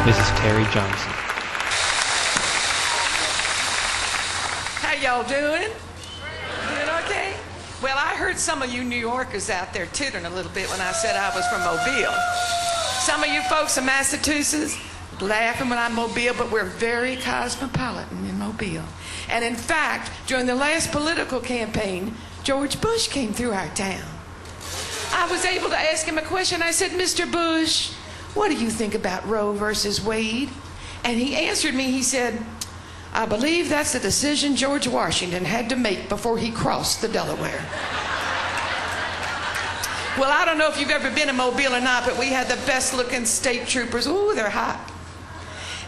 Mrs. Terry Johnson. How y'all doing? Doing okay? Well, I heard some of you New Yorkers out there tittering a little bit when I said I was from Mobile. Some of you folks in Massachusetts laughing when I'm Mobile, but we're very cosmopolitan in Mobile. And in fact, during the last political campaign, George Bush came through our town. I was able to ask him a question. I said, Mr. Bush, what do you think about Roe versus Wade? And he answered me, he said, I believe that's a decision George Washington had to make before he crossed the Delaware. Well, I don't know if you've ever been in Mobile or not, but we had the best looking state troopers. Ooh, they're hot.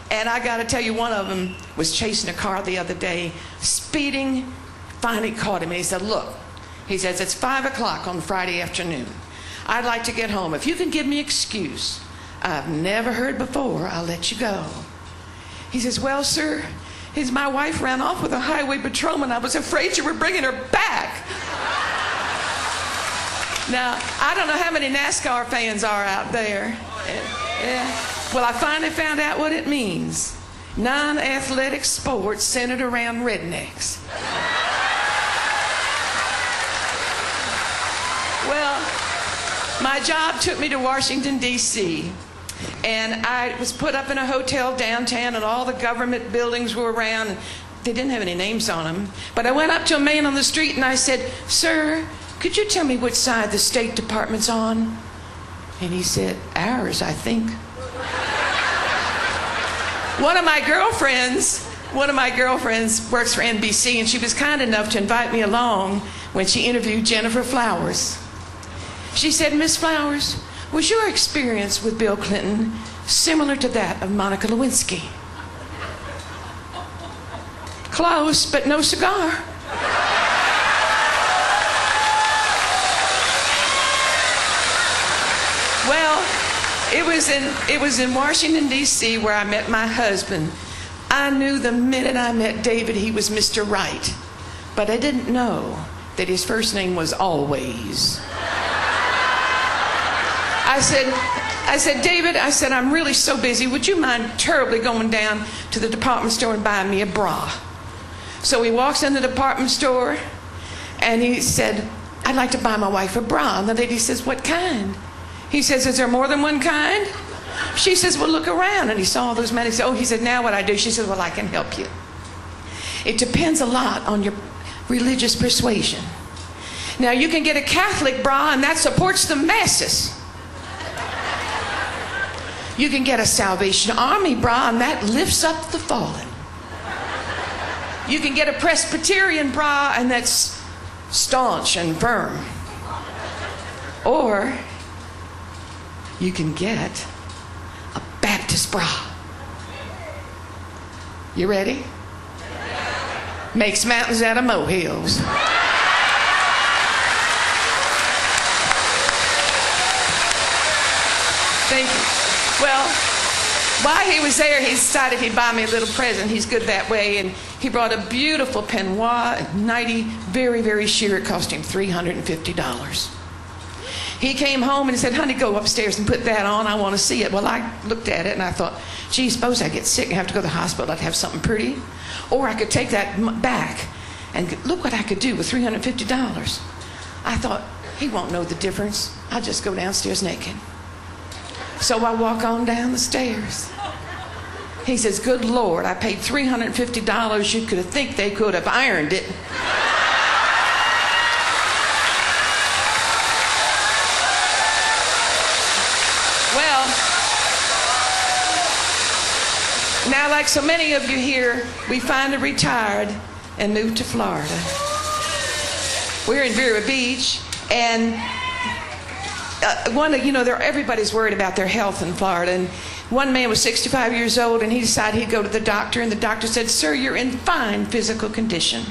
And I got to tell you, one of them was chasing a car the other day, speeding, finally caught him. And he said, look, he says, it's 5 o'clock on Friday afternoon. I'd like to get home. If you can give me an excuse I've never heard before, I'll let you go. He says, well, sir, my wife ran off with a highway patrolman. I was afraid you were bringing her back. Now, I don't know how many NASCAR fans are out there. Yeah. Well, I finally found out what it means. Non-athletic sports centered around rednecks. Well, my job took me to Washington, D.C., and I was put up in a hotel downtown, and all the government buildings were around. They didn't have any names on them. But I went up to a man on the street, and I said, sir, could you tell me which side the State Department's on? And he said, ours, I think. One of my girlfriends works for NBC, and she was kind enough to invite me along when she interviewed Jennifer Flowers. She said, Miss Flowers, was your experience with Bill Clinton similar to that of Monica Lewinsky? Close, but no cigar. Well, it was in Washington, D.C. where I met my husband. I knew the minute I met David he was Mr. Right, but I didn't know that his first name was Always. I said, David, I said, I'm really so busy. Would you mind terribly going down to the department store and buying me a bra? So he walks in the department store, and he said, I'd like to buy my wife a bra. And the lady says, what kind? He says, is there more than one kind? She says, well, look around. And he saw all those men. He said, he said, now what I do? She says, well, I can help you. It depends a lot on your religious persuasion. Now, you can get a Catholic bra, and that supports the masses. You can get a Salvation Army bra, and that lifts up the fallen. You can get a Presbyterian bra, and that's staunch and firm. Or you can get a Baptist bra. You ready? Makes mountains out of molehills. Thank you. Well, while he was there, he decided he'd buy me a little present. He's good that way. And he brought a beautiful peignoir, nightie, very, very sheer. It cost him $350. He came home and he said, honey, go upstairs and put that on. I want to see it. Well, I looked at it and I thought, gee, suppose I get sick and have to go to the hospital. I'd have something pretty. Or I could take that back and look what I could do with $350. I thought, he won't know the difference. I'll just go downstairs naked. So I walk on down the stairs. He says, good Lord, I paid $350. You could think they could have ironed it. Well, now like so many of you here, we finally retired and moved to Florida. We're in Vero Beach, and everybody's worried about their health in Florida. And one man was 65 years old, and he decided he'd go to the doctor, and the doctor said, sir, you're in fine physical condition.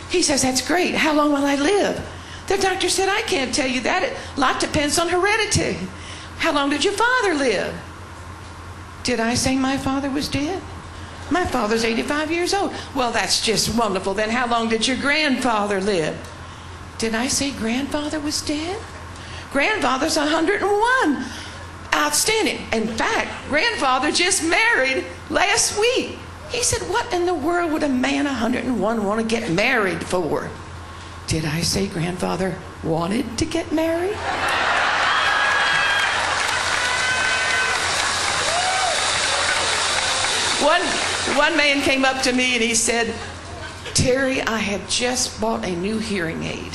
He says, that's great. How long will I live? The doctor said, I can't tell you that. A lot depends on heredity. How long did your father live? Did I say my father was dead? My father's 85 years old. Well, that's just wonderful. Then how long did your grandfather live? Did I say grandfather was dead? Grandfather's 101. outstanding. In fact, grandfather just married last week. He said, what in the world would a man 101 want to get married for? Did I say grandfather wanted to get married? One man came up to me and he said, Terry, I have just bought a new hearing aid.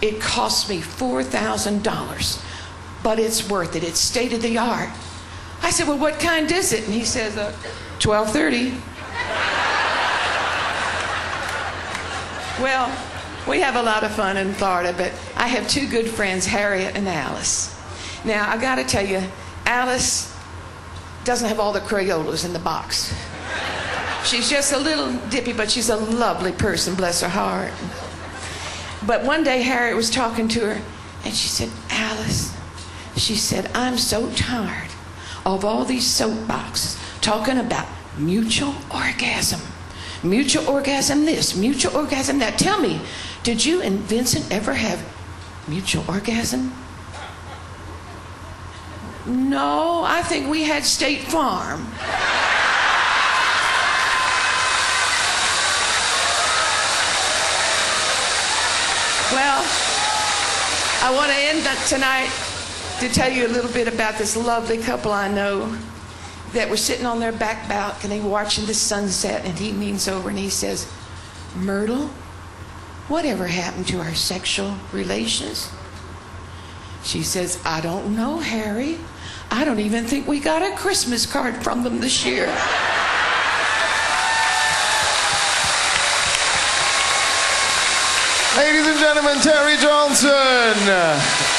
It cost me $4,000, but it's worth it. It's state of the art. I said, well, what kind is it? And he says, 1230. Well, we have a lot of fun in Florida, but I have two good friends, Harriet and Alice. Now, I got to tell you, Alice doesn't have all the Crayolas in the box. She's just a little dippy, but she's a lovely person, bless her heart. But one day, Harriet was talking to her, and she said, Alice, she said, I'm so tired of all these soapboxes talking about mutual orgasm. Mutual orgasm this, mutual orgasm that. Tell me, did you and Vincent ever have mutual orgasm? No, I think we had State Farm. Well, I want to end tonight to tell you a little bit about this lovely couple I know that were sitting on their back balcony watching the sunset, and he leans over and he says, Myrtle, whatever happened to our sexual relations? She says, I don't know, Harry. I don't even think we got a Christmas card from them this year. Ladies and gentlemen, Terry Johnson.